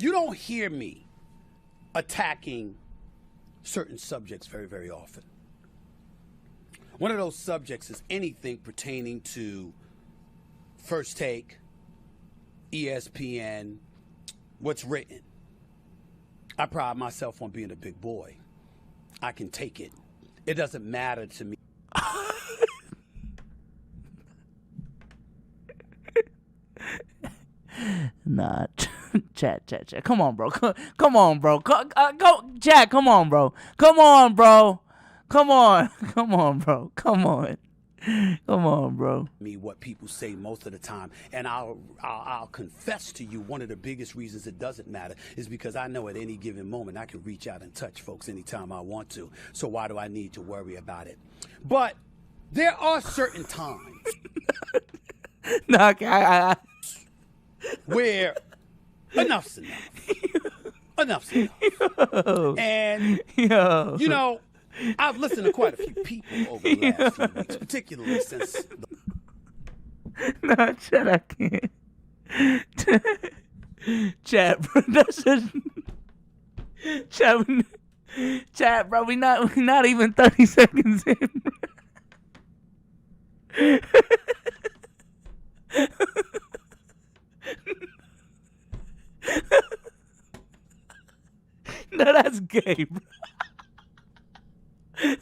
You don't hear me attacking certain subjects very, very often. One of those subjects is anything pertaining to First Take, ESPN, what's written. I pride myself on being a big boy. I can take it. It doesn't matter to me. Nah, chat. Come on, bro. Come on, bro. Go, chat. Come on, bro. Come on, bro. Come on, bro. Come on, bro. Me, what people say most of the time, and I'll confess to you, one of the biggest reasons it doesn't matter is because I know at any given moment I can reach out and touch folks anytime I want to. So why do I need to worry about it? But there are certain times where enough's enough. Enough's enough. And you know, I've listened to quite a few people over the last few weeks, particularly since. No, chat, I can't. Chat, bro, that's just. Chat, bro, we not even 30 seconds in. No, that's gay, bro.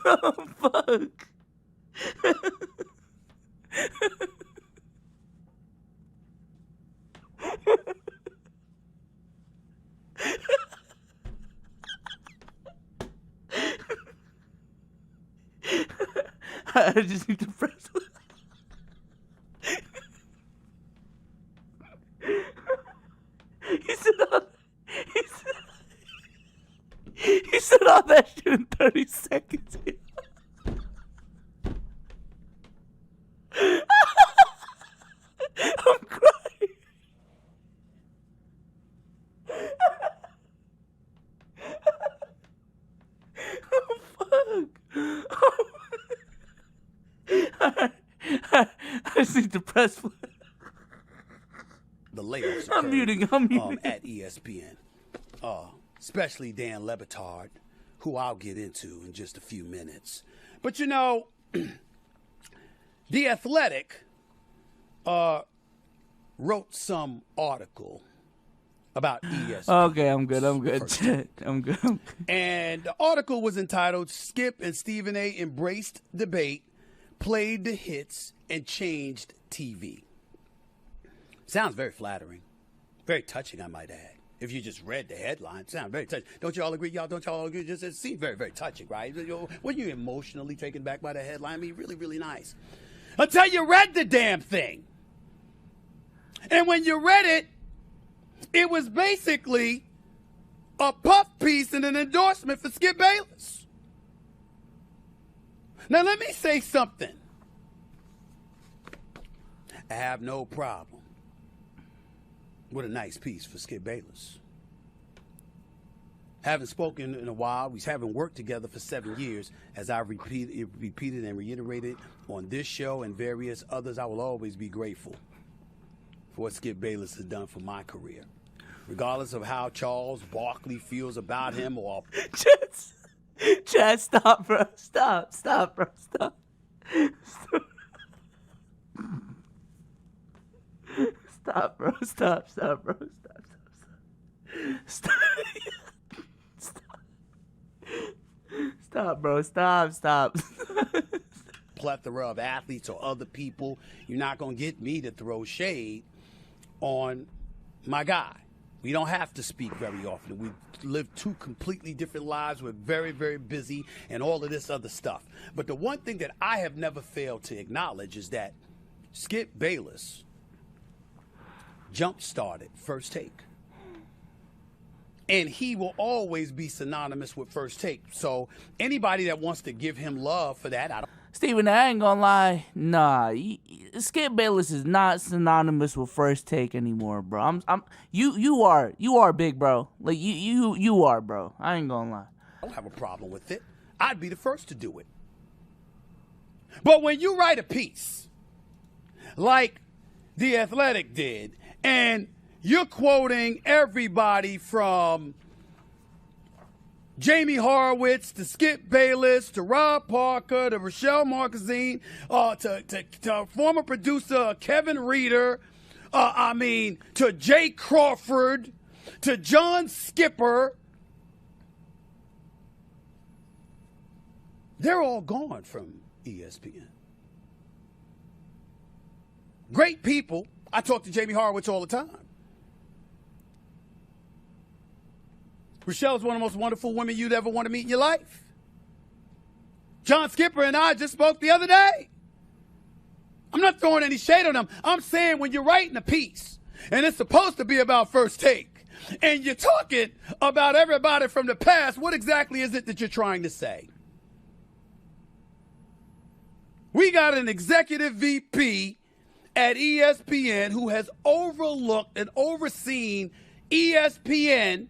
Oh, fuck. I just need to press. He said all that shit in 30 seconds. I'm crying. Oh, fuck. Oh. I just need to press. The layoffs I'm muting. At ESPN. Especially Dan Batard, who I'll get into in just a few minutes. But you know, The Athletic wrote some article about ESPN. Okay, I'm good. I'm good. And the article was entitled, Skip and Stephen A. Embraced Debate, Played the Hits, and Changed TV. Sounds very flattering. Very touching, I might add. If you just read the headline, it sounds very touching. Don't you all agree, y'all? Don't y'all agree? It seems very, very touching, right? When you're emotionally taken back by the headline, I mean, really, really nice. Until you read the damn thing. And when you read it, it was basically a puff piece and an endorsement for Skip Bayless. Now, let me say something. I have no problem with a nice piece for Skip Bayless. Haven't spoken in a while. We haven't worked together for 7 years. As I repeated and reiterated on this show and various others, I will always be grateful for what Skip Bayless has done for my career. Regardless of how Charles Barkley feels about him or... Just stop, bro. Stop, bro. Stop. Stop, bro. Stop, bro. Stop. Stop, bro. Stop. Plethora of athletes or other people, you're not going to get me to throw shade on my guy. We don't have to speak very often. We live two completely different lives. We're very, very busy and all of this other stuff. But the one thing that I have never failed to acknowledge is that Skip Bayless jump-started First Take. And he will always be synonymous with First Take. So anybody that wants to give him love for that, I don't. Steven, I ain't gonna lie. Nah, Skip Bayless is not synonymous with First Take anymore, bro. You are big, bro. Like you are, bro. I ain't gonna lie. I don't have a problem with it. I'd be the first to do it. But when you write a piece like The Athletic did, and you're quoting everybody from Jamie Horowitz to Skip Bayless to Rob Parker to Rochelle Marquezine to former producer Kevin Reeder, to Jay Crawford to John Skipper. They're all gone from ESPN. Great people. I talk to Jamie Horowitz all the time. Rochelle is one of the most wonderful women you'd ever want to meet in your life. John Skipper and I just spoke the other day. I'm not throwing any shade on them. I'm saying when you're writing a piece, and it's supposed to be about First Take, and you're talking about everybody from the past, what exactly is it that you're trying to say? We got an executive VP at ESPN who has overlooked and overseen ESPN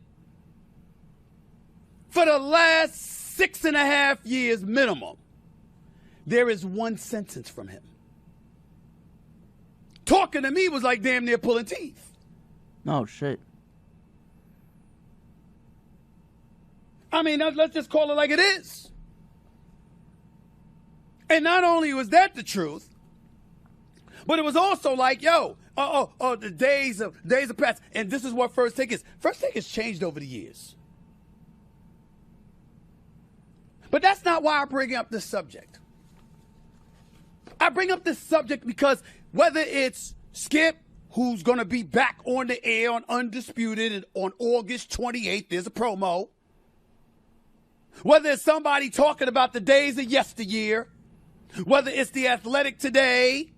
for the last 6.5 years minimum. There is one sentence from him. Talking to me was like damn near pulling teeth. Oh, shit. I mean, let's just call it like it is. And not only was that the truth, but it was also like, the days of past. And this is what First Take is. First Take has changed over the years. But that's not why I bring up this subject. I bring up this subject because whether it's Skip, who's going to be back on the air on Undisputed and on August 28th, there's a promo. Whether it's somebody talking about the days of yesteryear, whether it's The Athletic today,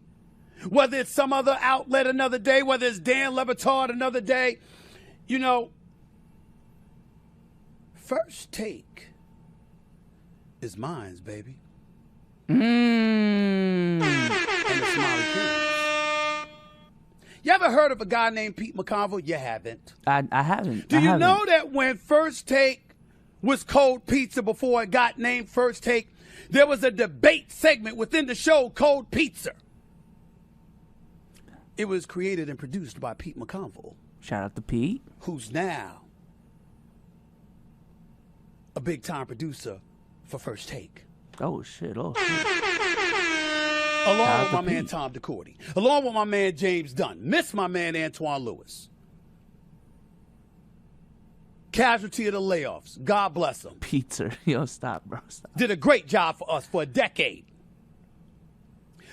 whether it's some other outlet another day, whether it's Dan Batard another day, First Take is mine's, baby. And the Smiley Kings. You ever heard of a guy named Pete McConville? You haven't. I haven't. Do you know that when First Take was Cold Pizza before it got named First Take, there was a debate segment within the show Cold Pizza? It was created and produced by Pete McConville. Shout out to Pete. Who's now a big-time producer for First Take. Oh, shit. Along with my man Tom DeCourty. Along with my man James Dunn. Miss my man Antoine Lewis. Casualty of the layoffs. God bless him. Pizza. Yo, stop, bro. Stop. Did a great job for us for a decade.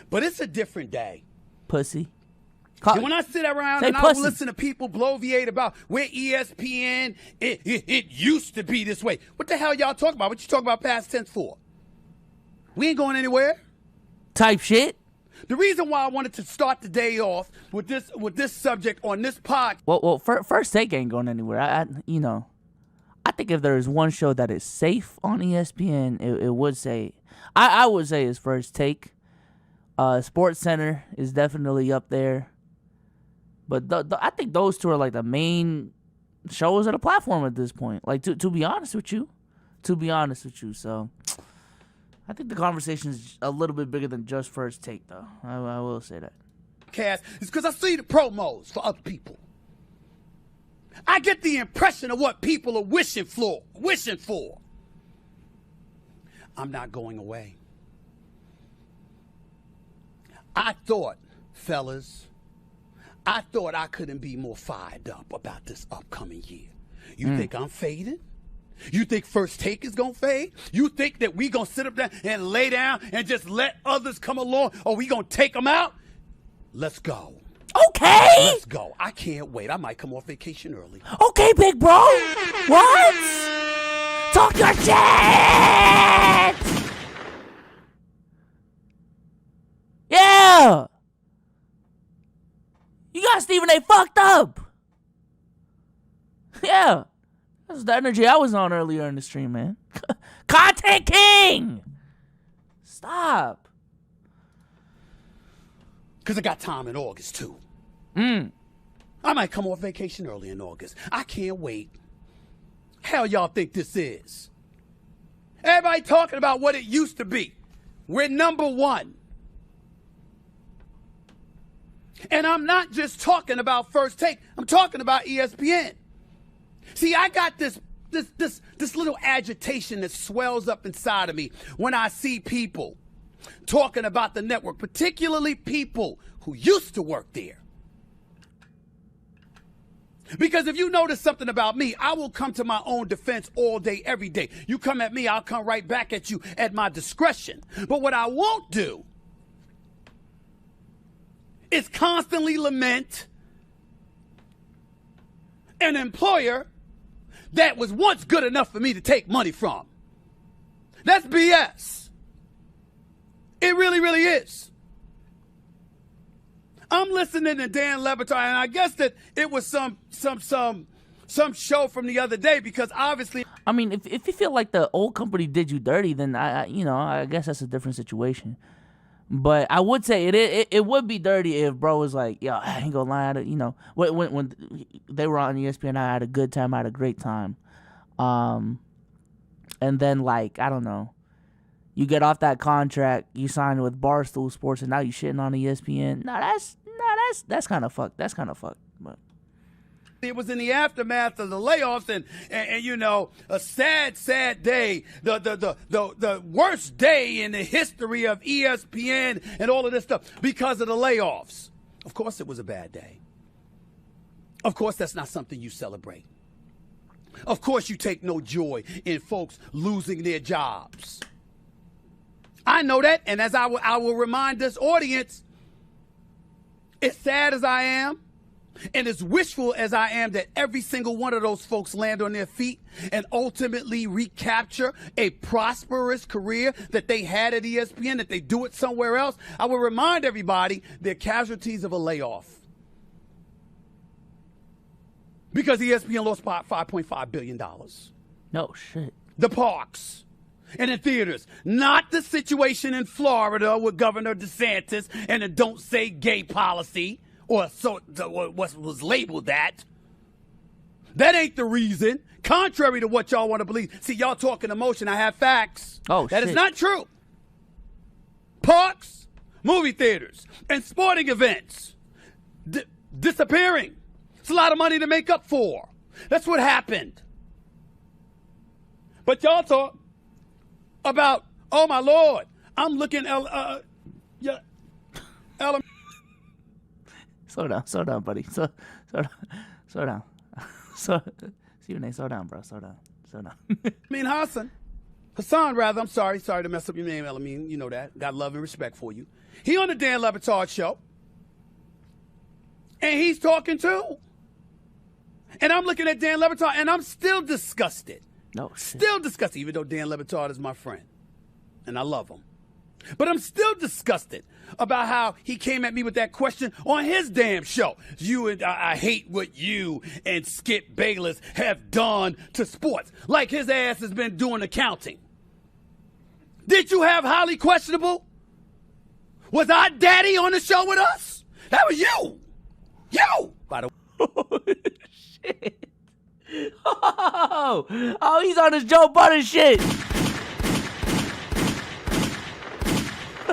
But it's a different day. Pussy. When I sit around and I listen to people bloviate about where ESPN, it used to be this way. What the hell y'all talking about? What you talking about past tense for? We ain't going anywhere. Type shit. The reason why I wanted to start the day off with this subject on this pod. Well, First Take ain't going anywhere. I think if there is one show that is safe on ESPN, it would say, I would say it's First Take. Sports Center is definitely up there. But I think those two are like the main shows of the platform at this point. Like, to be honest with you. So, I think the conversation is a little bit bigger than just First Take, though. I will say that. It's because I see the promos for other people. I get the impression of what people are wishing for. I'm not going away. I thought, fellas, I couldn't be more fired up about this upcoming year. You think I'm fading? You think First Take is going to fade? You think that we going to sit up there and lay down and just let others come along, or we going to take them out? Let's go. Okay. Let's go. I can't wait. I might come off vacation early. Okay, big bro. What? Talk your shit. Yeah. You got Stephen A. fucked up. Yeah. That's the energy I was on earlier in the stream, man. Content King! Stop. Because I got time in August, too. I might come off vacation early in August. I can't wait. Hell y'all think this is? Everybody talking about what it used to be. We're number one. And I'm not just talking about First Take. I'm talking about ESPN. See, I got this little agitation that swells up inside of me when I see people talking about the network, particularly people who used to work there. Because if you notice something about me, I will come to my own defense all day, every day. You come at me, I'll come right back at you at my discretion. But what I won't do is constantly lament an employer that was once good enough for me to take money from. That's BS. It really, really is. I'm listening to Dan Le Batard, and I guess that it was some show from the other day, because obviously, I mean, if you feel like the old company did you dirty, then I guess that's a different situation. But I would say it would be dirty if bro was like, yo, I ain't gonna lie, when they were on ESPN, I had a good time, I had a great time. And then, like, I don't know, you get off that contract, you sign with Barstool Sports, and now you shitting on ESPN. That's kind of fucked. That's kind of fucked. But it was in the aftermath of the layoffs, and a sad day, the worst day in the history of ESPN and all of this stuff because of the layoffs. Of course it was a bad day. Of course that's not something you celebrate. Of course you take no joy in folks losing their jobs. I know that, and as I will remind this audience, as sad as I am, and as wishful as I am that every single one of those folks land on their feet and ultimately recapture a prosperous career that they had at ESPN, that they do it somewhere else, I will remind everybody they're casualties of a layoff. Because ESPN lost $5.5 billion. no shit. The parks and the theaters. Not the situation in Florida with Governor DeSantis and the don't say gay policy, or what was labeled that. That ain't the reason. Contrary to what y'all want to believe. See, y'all talking emotion. I have facts. That is not true. Parks, movie theaters, and sporting events disappearing. It's a lot of money to make up for. That's what happened. But y'all talk about, oh my Lord, I'm looking Slow down, buddy. Slow down. Stephen A, slow down, bro. Slow down. Hassan, rather. I'm sorry to mess up your name, Elamin. You know that. Got love and respect for you. He on the Dan Le Batard show, and he's talking too. And I'm looking at Dan Le Batard, and I'm still disgusted. No shit. Still disgusted, even though Dan Le Batard is my friend, and I love him. But I'm still disgusted about how he came at me with that question on his damn show. I hate what you and Skip Bayless have done to sports. Like his ass has been doing accounting. Did you have highly questionable? Was our daddy on the show with us? That was you. You, by the way. Oh, shit. Oh, he's on his Joe Budden shit.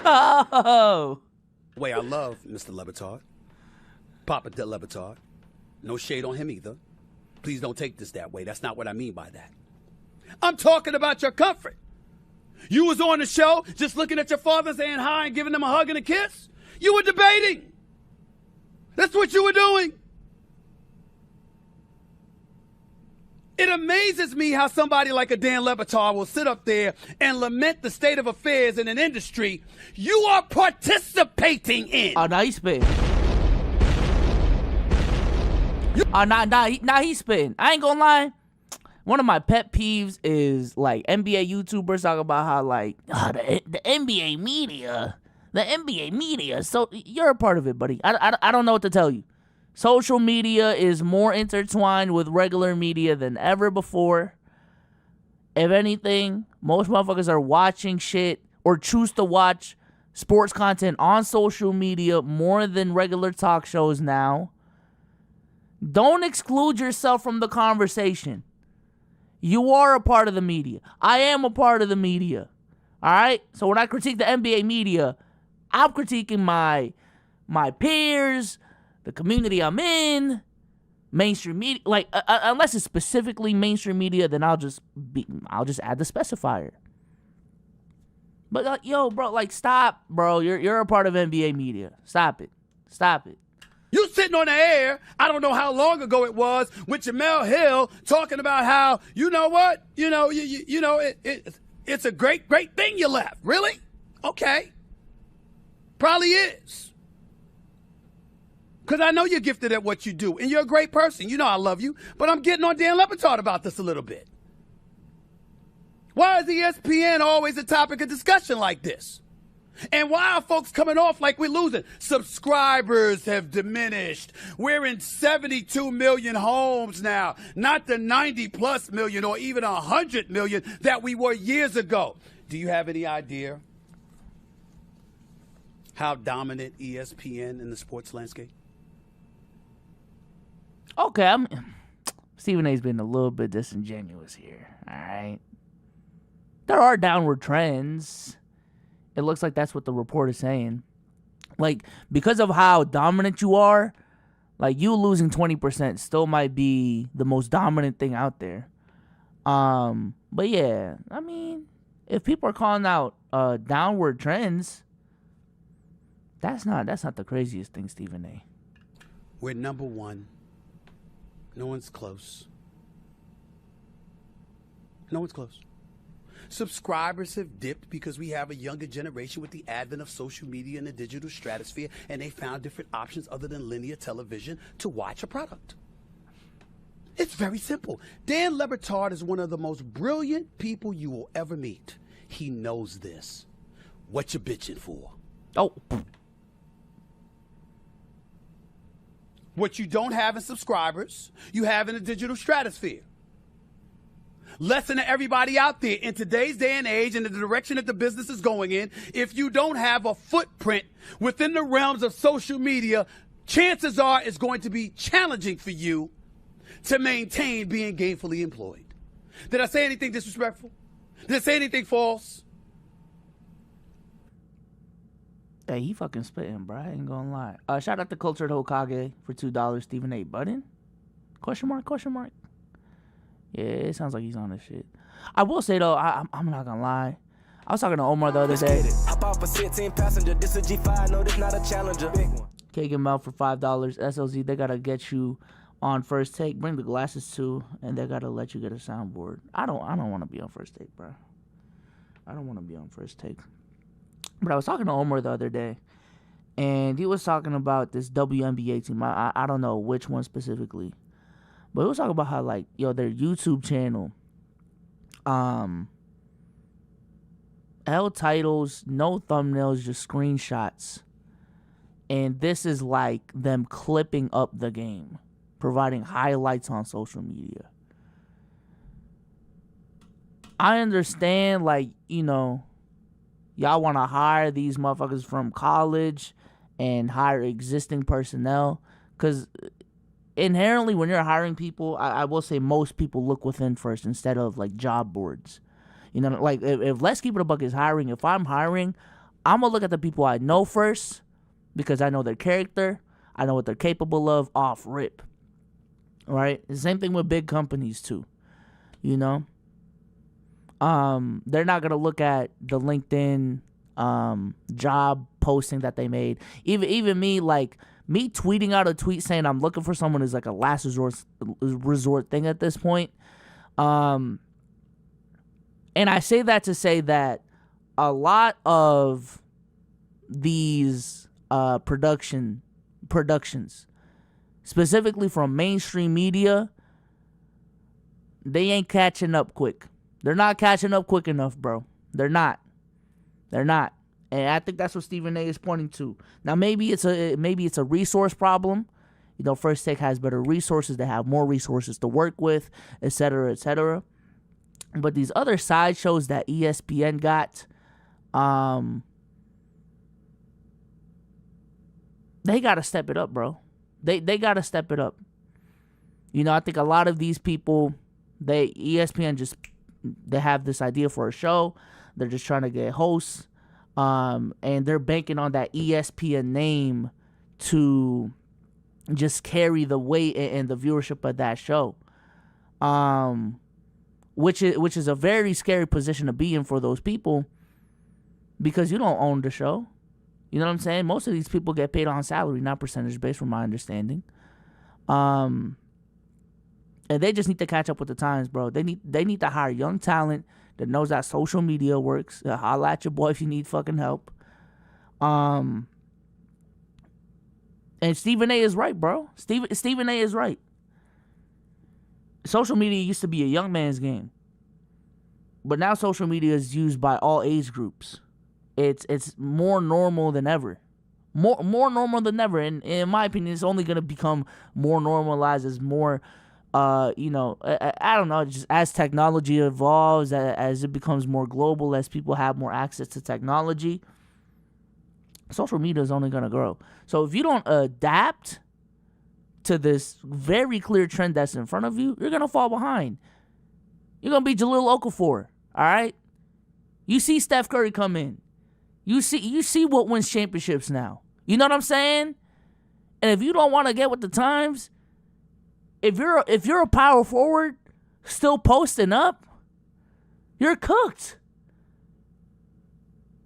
Oh. Way I love Mr. Le Batard. Papa de Le Batard. No shade on him either. Please don't take this that way. That's not what I mean by that. I'm talking about your comfort. You was on the show just looking at your father saying hi and giving him a hug and a kiss. You were debating. That's what you were doing. It amazes me how somebody like a Dan Le Batard will sit up there and lament the state of affairs in an industry you are participating in. Oh, now he's spitting. Now he's spitting. I ain't gonna lie. One of my pet peeves is like NBA YouTubers talk about how like the NBA media. So you're a part of it, buddy. I don't know what to tell you. Social media is more intertwined with regular media than ever before. If anything, most motherfuckers are watching shit or choose to watch sports content on social media more than regular talk shows now. Don't exclude yourself from the conversation. You are a part of the media. I am a part of the media. All right? So when I critique the NBA media, I'm critiquing my my peers, the community I'm in, mainstream media. Like, unless it's specifically mainstream media, then I'll just add the specifier. But yo, bro, like, stop, bro. You're a part of NBA media. Stop it. You sitting on the air, I don't know how long ago it was, with Jamel Hill talking about how, you know what, it's a great thing you left. Really? Okay. Probably is. Because I know you're gifted at what you do, and you're a great person. You know I love you, but I'm getting on Dan Batard about this a little bit. Why is ESPN always a topic of discussion like this? And why are folks coming off like we're losing? Subscribers have diminished. We're in 72 million homes now, not the 90+ million or even 100 million that we were years ago. Do you have any idea how dominant ESPN in the sports landscape? Okay, Stephen A's been a little bit disingenuous here, all right? There are downward trends. It looks like that's what the report is saying. Like, because of how dominant you are, like, you losing 20% still might be the most dominant thing out there. But yeah, I mean, if people are calling out downward trends, that's not the craziest thing, Stephen A. We're number one. No one's close. No one's close. Subscribers have dipped because we have a younger generation with the advent of social media and the digital stratosphere, and they found different options other than linear television to watch a product. It's very simple. Dan Batard is one of the most brilliant people you will ever meet. He knows this. What you bitching for? Oh. What you don't have in subscribers, you have in the digital stratosphere. Lesson to everybody out there, in today's day and age and the direction that the business is going in, if you don't have a footprint within the realms of social media, chances are it's going to be challenging for you to maintain being gainfully employed. Did I say anything disrespectful? Did I say anything false? Hey, he fucking spitting, bro. I ain't gonna lie. Shout out to Cultured Hokage for $2. Stephen A. Button? Question mark? Yeah, it sounds like he's on this shit. I will say, though, I'm not gonna lie. I was talking to Omar the other day. I bought for 16 passenger. This a G5. No, this not a Challenger. Big one. Cake him out for $5. SLZ, they gotta get you on First Take. Bring the glasses too, and they gotta let you get a soundboard. I don't want to be on First Take, bro. I don't want to be on First Take. But I was talking to Omar the other day, and he was talking about this WNBA team. I don't know which one specifically, but he was talking about how, like, their YouTube channel, L titles, no thumbnails, just screenshots. And this is like them clipping up the game, providing highlights on social media. I understand, like, y'all want to hire these motherfuckers from college and hire existing personnel. Because inherently, when you're hiring people, I will say most people look within first instead of, like, job boards. Like, if Let's Keep It a Buck is hiring, if I'm hiring, I'm going to look at the people I know first because I know their character. I know what they're capable of off rip. Right? The same thing with big companies, too. They're not going to look at the LinkedIn job posting that they made. Even me, like, me tweeting out a tweet saying I'm looking for someone is like a last resort thing at this point. And I say that to say that a lot of these productions, specifically from mainstream media, they ain't catching up quick. They're not catching up quick enough, bro. They're not. And I think that's what Stephen A is pointing to. Now, maybe it's a resource problem. First Take has better resources. They have more resources to work with, et cetera, et cetera. But these other side shows that ESPN got, they got to step it up, bro. They got to step it up. I think a lot of these people, ESPN they have this idea for a show. They're just trying to get hosts. And they're banking on that ESPN name to just carry the weight and the viewership of that show. Which is a very scary position to be in for those people, because you don't own the show. You know what I'm saying? Most of these people get paid on salary, not percentage based, from my understanding. And they just need to catch up with the times, bro. They need to hire young talent that knows that social media works. Holla at your boy if you need fucking help. And Stephen A is right, bro. Stephen A is right. Social media used to be a young man's game, but now social media is used by all age groups. It's more normal than ever. More normal than ever. And in my opinion, it's only going to become more normalized as more, I don't know, just as technology evolves, as it becomes more global, as people have more access to technology, social media is only going to grow. So if you don't adapt to this very clear trend that's in front of you, you're going to fall behind. You're going to be Jahlil Okafor, all right? You see Steph Curry come in. You see what wins championships now. You know what I'm saying? And if you don't want to get with the times, if you're a power forward still posting up, you're cooked.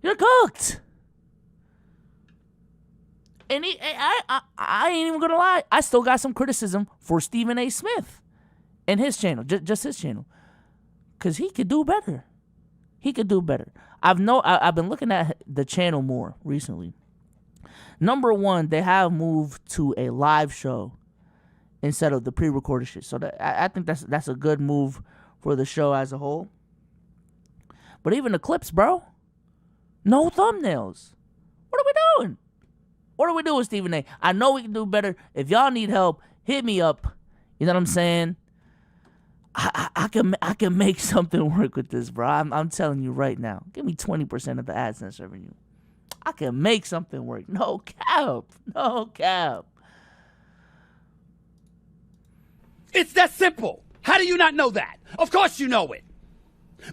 You're cooked. And I ain't even gonna lie, I still got some criticism for Stephen A. Smith and his channel, just his channel, cause he could do better. He could do better. I've been looking at the channel more recently. Number one, they have moved to a live show instead of the pre-recorded shit. So I think that's a good move for the show as a whole. But even the clips, bro, no thumbnails. What are we doing? What are we doing, Stephen A? I know we can do better. If y'all need help, hit me up. You know what I'm saying? I can make something work with this, bro. I'm telling you right now. Give me 20% of the AdSense revenue. I can make something work. No cap. No cap. It's that simple. How do you not know that? Of course you know it.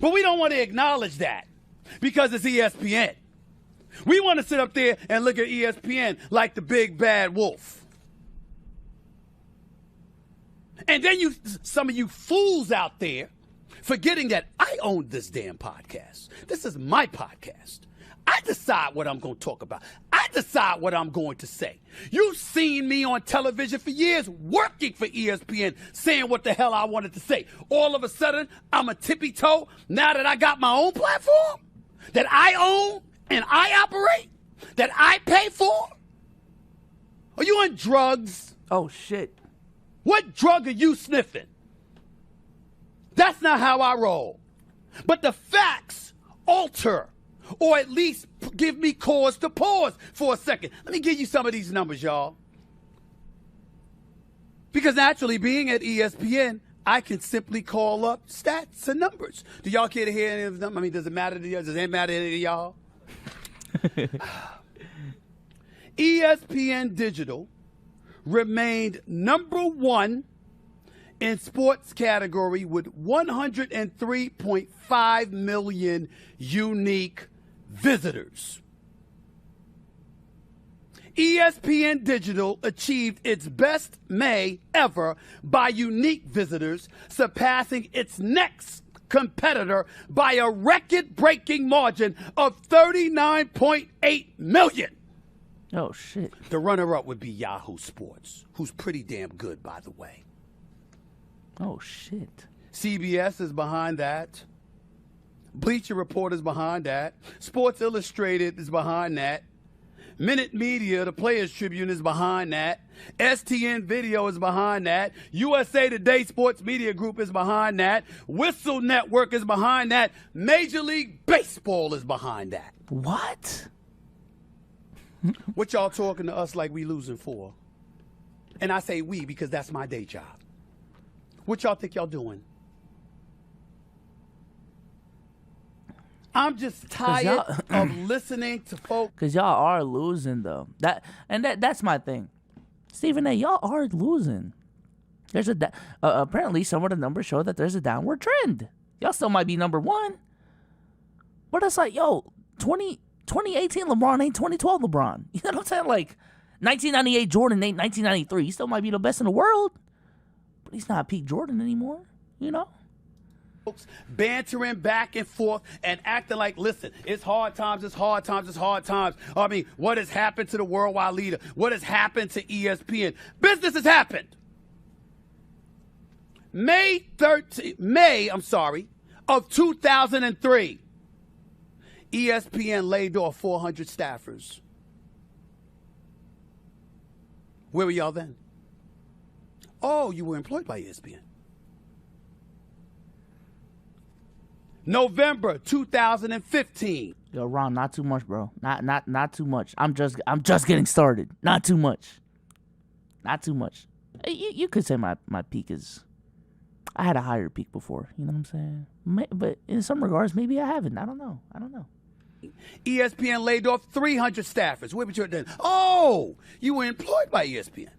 But we don't want to acknowledge that because it's ESPN. We want to sit up there and look at ESPN like the big bad wolf. And then some of you fools out there forgetting that I own this damn podcast. This is my podcast. I decide what I'm going to talk about. I decide what I'm going to say. You've seen me on television for years working for ESPN saying what the hell I wanted to say. All of a sudden, I'm a tippy toe now that I got my own platform that I own and I operate, that I pay for. Are you on drugs? Oh, shit. What drug are you sniffing? That's not how I roll. But the facts alter, or at least give me cause to pause for a second. Let me give you some of these numbers, y'all. Because naturally, being at ESPN, I can simply call up stats and numbers. Do y'all care to hear any of them? I mean, does it matter to you? Does it matter to any of y'all? ESPN Digital remained number one in sports category with 103.5 million unique visitors. ESPN Digital achieved its best May ever by unique visitors, surpassing its next competitor by a record-breaking margin of 39.8 million. Oh, shit. The runner-up would be Yahoo Sports, who's pretty damn good, by the way. Oh, shit. CBS is behind that. Bleacher Report is behind that. Sports Illustrated is behind that. Minute Media, the Players Tribune, is behind that. STN Video is behind that. USA Today Sports Media Group is behind that. Whistle Network is behind that. Major League Baseball is behind that. What? What y'all talking to us like we losing for? And I say we because that's my day job. What y'all think y'all doing? I'm just tired of listening to folks. Because y'all are losing, though. That's my thing. Stephen A., y'all are losing. There's apparently some of the numbers show that there's a downward trend. Y'all still might be number one. But it's like, yo, 2018 LeBron ain't 2012 LeBron. You know what I'm saying? Like, 1998 Jordan ain't 1993. He still might be the best in the world, but he's not peak Jordan anymore, you know? Bantering back and forth and acting like, listen, it's hard times, it's hard times, it's hard times. I mean, what has happened to the worldwide leader? What has happened to ESPN? Business has happened. May of 2003, ESPN laid off 400 staffers. Where were y'all then? Oh, you were employed by ESPN. November 2015. Yo, Ron, not too much, bro. Not too much. I'm just getting started. Not too much. Not too much. You could say my peak is. I had a higher peak before. You know what I'm saying? But in some regards, maybe I haven't. I don't know. ESPN laid off 300 staffers. Where were you then? Oh, you were employed by ESPN.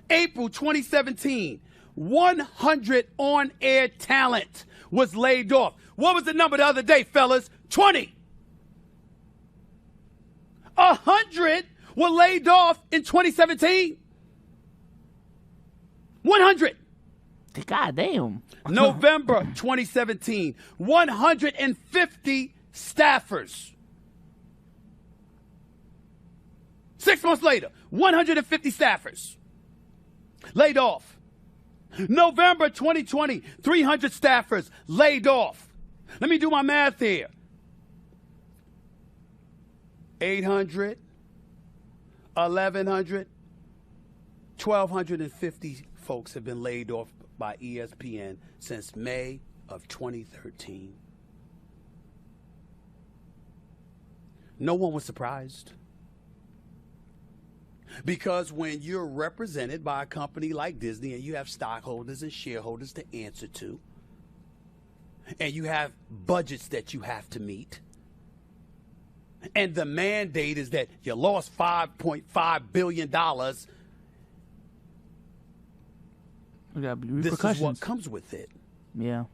April 2017. 100 on-air talent was laid off. What was the number the other day, fellas? 20. 100 were laid off in 2017. 100. God damn. November 2017, 150 staffers. 6 months later, 150 staffers laid off. November 2020, 300 staffers laid off. Let me do my math here. 800, 1,100, 1,250 folks have been laid off by ESPN since May of 2013. No one was surprised. Because when you're represented by a company like Disney and you have stockholders and shareholders to answer to, and you have budgets that you have to meet, and the mandate is that you lost $5.5 billion, this is what comes with it. Yeah.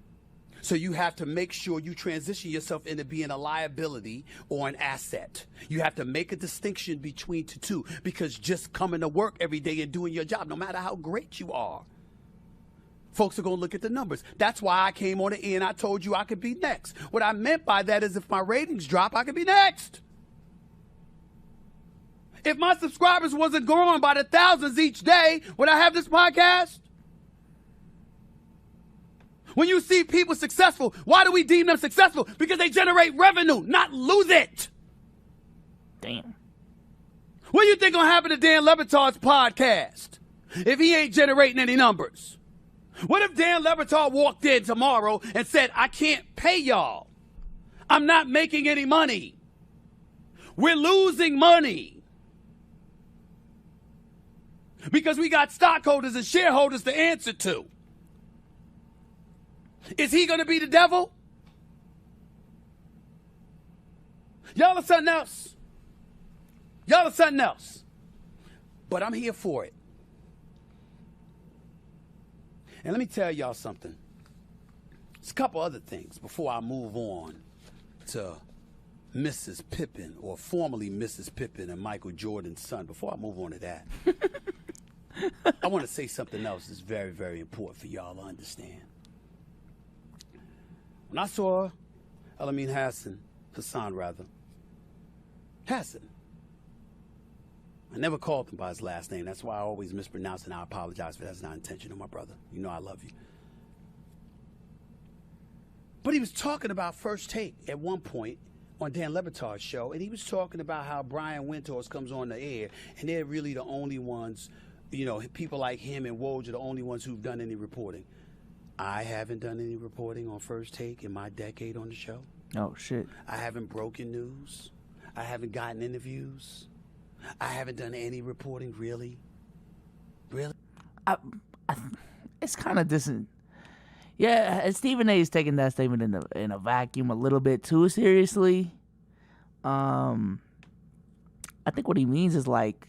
So you have to make sure you transition yourself into being a liability or an asset. You have to make a distinction between the two, because just coming to work every day and doing your job, no matter how great you are, folks are going to look at the numbers. That's why I came on the air and I told you I could be next. What I meant by that is if my ratings drop, I could be next. If my subscribers wasn't growing by the thousands each day, would I have this podcast? When you see people successful, why do we deem them successful? Because they generate revenue, not lose it. Damn. What do you think gonna happen to Dan Le Batard's podcast if he ain't generating any numbers? What if Dan Le Batard walked in tomorrow and said, I can't pay y'all. I'm not making any money. We're losing money. Because we got stockholders and shareholders to answer to. Is he going to be the devil? Y'all are something else. Y'all are something else. But I'm here for it. And let me tell y'all something. There's a couple other things before I move on to Mrs. Pippen, or formerly Mrs. Pippen and Michael Jordan's son. Before I move on to that, I want to say something else that's very, very important for y'all to understand. When I saw Hassan, I never called him by his last name. That's why I always mispronounce it, and I apologize for that. That's not intentional, my brother. You know I love you. But he was talking about First Take at one point on Dan Le Batard's show, and he was talking about how Brian Winters comes on the air, and they're really the only ones, you know, people like him and Woj are the only ones who've done any reporting. I haven't done any reporting on First Take in my decade on the show. Oh, shit. I haven't broken news. I haven't gotten interviews. I haven't done any reporting, really. Really? It's kind of distant. Yeah, Stephen A. is taking that statement in a vacuum a little bit too seriously. I think what he means is, like,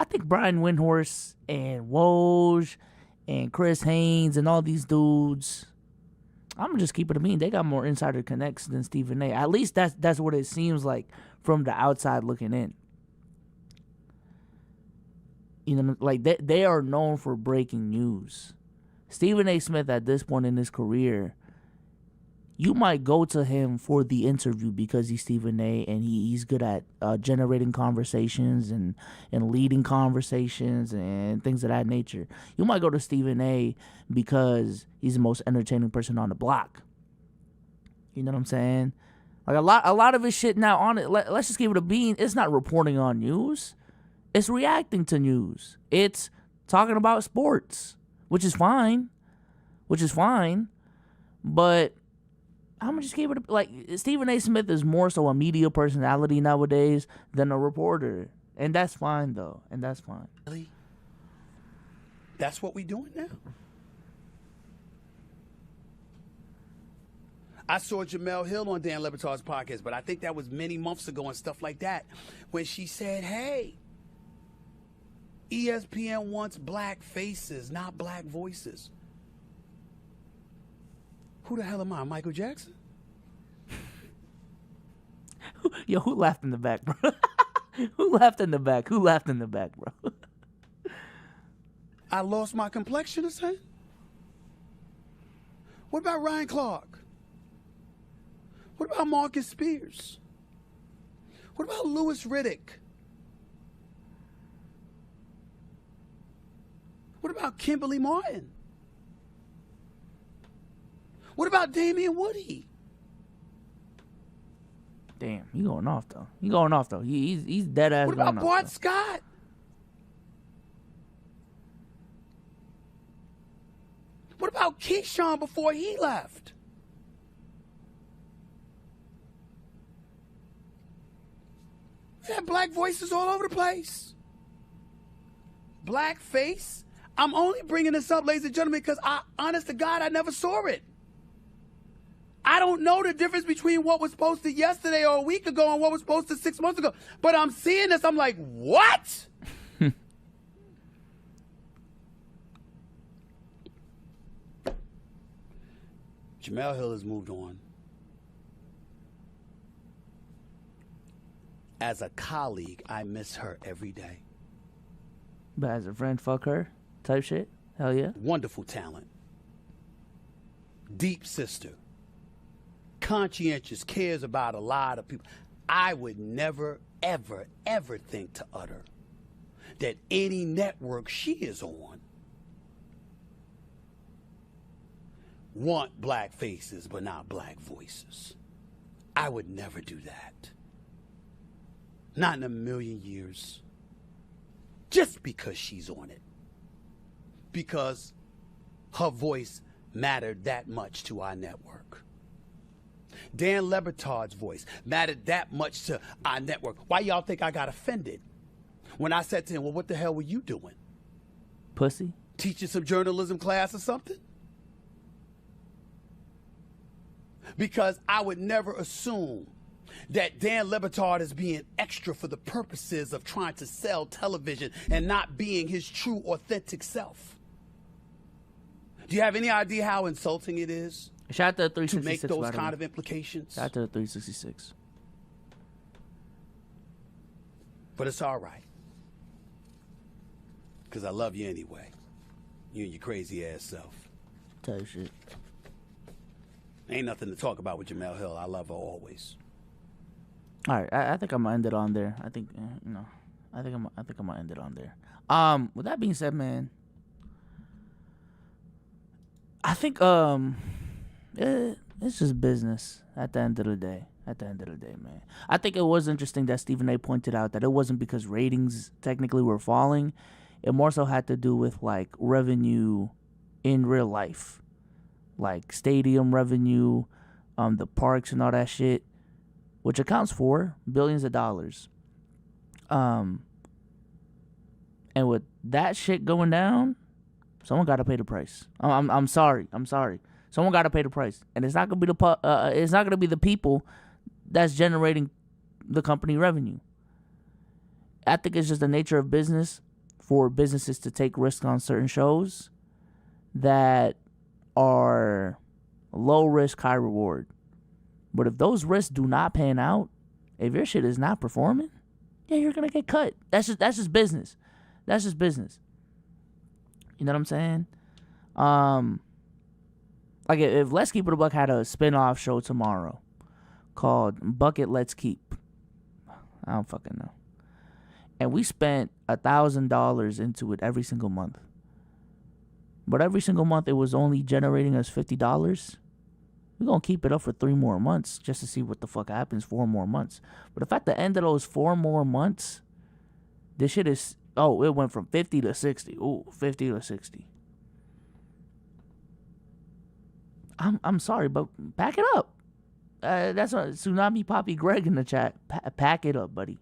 I think Brian Windhorst and Woj and Chris Haynes and all these dudes, I'm gonna just keep it a bean. They got more insider connects than Stephen A. At least that's what it seems like from the outside looking in. You know, like they are known for breaking news. Stephen A. Smith at this point in his career, you might go to him for the interview because he's Stephen A. and he's good at generating conversations and leading conversations and things of that nature. You might go to Stephen A. because he's the most entertaining person on the block. You know what I'm saying? Like a lot of his shit now on it. Let's just give it a bean. It's not reporting on news. It's reacting to news. It's talking about sports, which is fine. But I'm gonna just give it like Stephen A. Smith is more so a media personality nowadays than a reporter, and that's fine though, and that's fine. Really? That's what we doing now. I saw Jamel Hill on Dan Le Batard's podcast, but I think that was many months ago and stuff like that, when she said, "Hey, ESPN wants black faces, not black voices." Who the hell am I, Michael Jackson? Yo, who laughed in the back, bro? Who laughed in the back, bro? I lost my complexion or something? What about Ryan Clark? What about Marcus Spears? What about Louis Riddick? What about Kimberly Martin? What about Damian Woody? Damn, he going off though. He's dead ass. What about Bart Scott? What about Keyshawn before he left? We had black voices all over the place. Black face. I'm only bringing this up, ladies and gentlemen, because honest to God, I never saw it. I don't know the difference between what was posted yesterday or a week ago and what was posted 6 months ago. But I'm seeing this, I'm like, what? Jamel Hill has moved on. As a colleague, I miss her every day. But as a friend, fuck her type shit? Hell yeah. Wonderful talent. Deep sister. Conscientious, cares about a lot of people. I would never, ever, ever think to utter that any network she is on want black faces but not black voices. I would never do that. Not in a million years. Just because she's on it. Because her voice mattered that much to our network. Dan Le Batard's voice mattered that much to our network. Why y'all think I got offended when I said to him, well, what the hell were you doing? Pussy? Teaching some journalism class or something? Because I would never assume that Dan Le Batard is being extra for the purposes of trying to sell television and not being his true, authentic self. Do you have any idea how insulting it is? Shout out to the To 366, make those kind of implications? Shout out to the 366. But it's all right. Because I love you anyway. You and your crazy ass self. Type shit. Ain't nothing to talk about with Jamel Hill. I love her always. All right, I think I'm gonna end it on there. I think I think I'm gonna end it on there. With that being said, man, I think it's just business at the end of the day. Man, I think it was interesting that Stephen A. pointed out that it wasn't because ratings technically were falling. It more so had to do with like revenue in real life, like stadium revenue, the parks and all that shit, which accounts for billions of dollars. And with that shit going down, someone got to pay the price. I'm sorry. Someone got to pay the price, and it's not gonna be the people that's generating the company revenue. I think it's just the nature of business for businesses to take risks on certain shows that are Low risk, high reward. But if those risks do not pan out, if your shit is not performing, yeah, you're gonna get cut. That's just business. That's just business. You know what I'm saying? Like if Let's Keep It a Buck had a spin-off show tomorrow called Bucket Let's Keep. I don't fucking know. And we spent $1,000 into it every single month. But every single month it was only generating us $50. We're going to keep it up for 3 more months just to see what the fuck happens. 4 more months. But if at the end of those 4 more months, this shit is, it went from 50 to 60. Ooh, 50 to 60. I'm sorry, but pack it up. That's a Tsunami Poppy Greg in the chat. Pack it up, buddy.